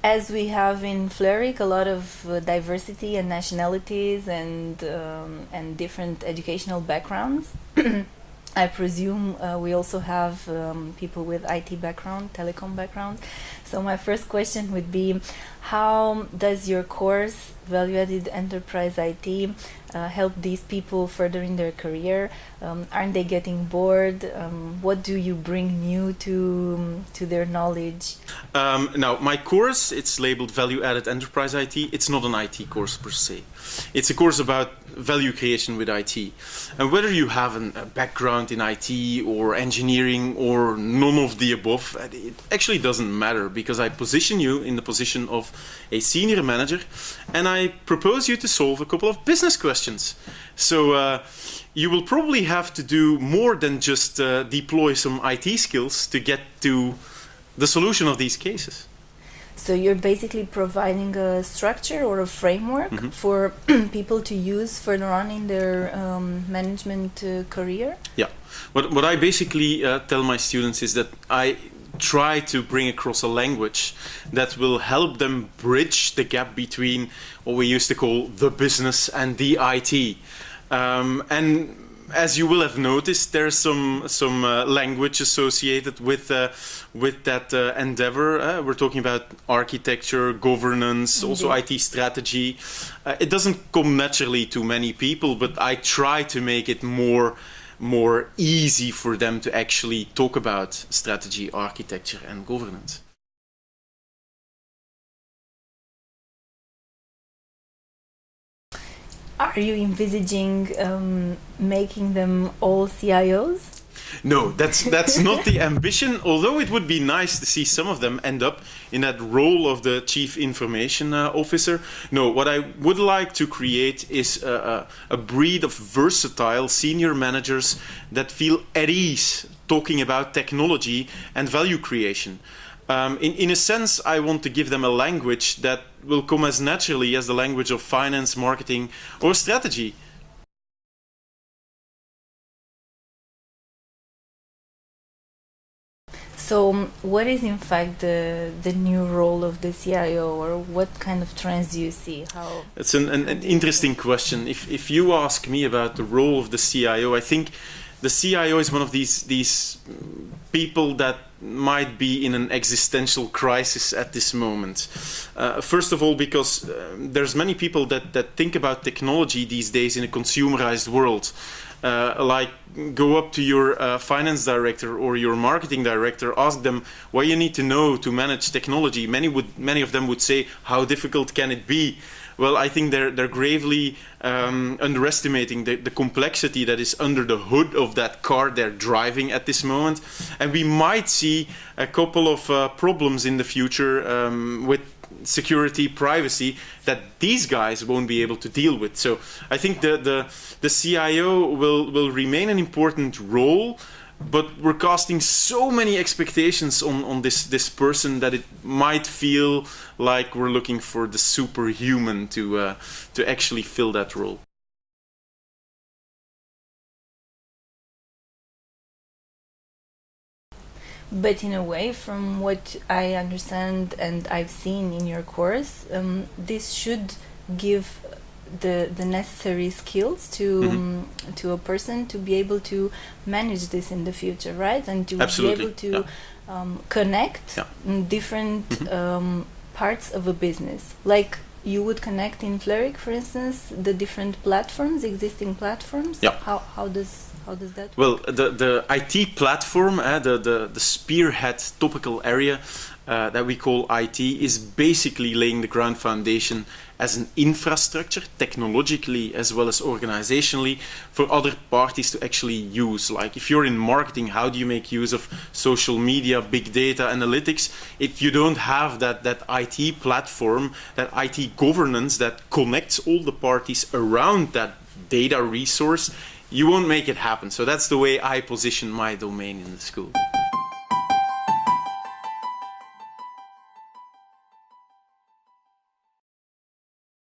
as we have in Vlerick a lot of diversity and nationalities and different educational backgrounds, I presume we also have people with IT background, telecom background. So my first question would be, how does your course, Value-Added Enterprise IT, help these people further in their career? Aren't they getting bored? What do you bring new to their knowledge? Now, my course, it's labeled Value-Added Enterprise IT. It's not an IT course per se. It's a course about value creation with IT. And whether you have a background in IT or engineering or none of the above, it actually doesn't matter, because I position you in the position of a senior manager and I propose you to solve a couple of business questions. So you will probably have to do more than just deploy some IT skills to get to the solution of these cases. So you're basically providing a structure or a framework for people to use further on in their management career? Yeah. What I basically tell my students is that I try to bring across a language that will help them bridge the gap between what we used to call the business and the IT. And as you will have noticed, there's some language associated with that endeavor. We're talking about architecture, governance, also IT strategy. It doesn't come naturally to many people, but I try to make it more easy for them to actually talk about strategy, architecture, and governance. Are you envisaging making them all CIOs? No, that's not the ambition, although it would be nice to see some of them end up in that role of the Chief Information Officer. No, what I would like to create is a breed of versatile senior managers that feel at ease talking about technology and value creation. In a sense, I want to give them a language that will come as naturally as the language of finance, marketing, or strategy. So what is in fact the new role of the CIO, or what kind of trends do you see? It's an interesting question. If you ask me about the role of the CIO, I think the CIO is one of these people that might be in an existential crisis at this moment. First of all, because there's many people that think about technology these days in a consumerized world. Like go up to your finance director or your marketing director, ask them what you need to know to manage technology. Many of them would say, how difficult can it be? Well, I think they're gravely underestimating the complexity that is under the hood of that car they're driving at this moment. And we might see a couple of problems in the future with security, privacy, that these guys won't be able to deal with. So I think the CIO will remain an important role, but we're casting so many expectations on this person that it might feel like we're looking for the superhuman to actually fill that role. But in a way, from what I understand and I've seen in your course, this should give the necessary skills to a person to be able to manage this in the future, right? And to Absolutely. be able to connect different parts of a business. Like you would connect in Vlerick, for instance, the different platforms, existing platforms. Yeah. How does that work? Well, the IT platform, the spearhead topical area that we call IT, is basically laying the ground foundation as an infrastructure, technologically as well as organizationally, for other parties to actually use. Like if you're in marketing, how do you make use of social media, big data, analytics? If you don't have that IT platform, that IT governance that connects all the parties around that data resource, you won't make it happen. So that's the way I position my domain in the school.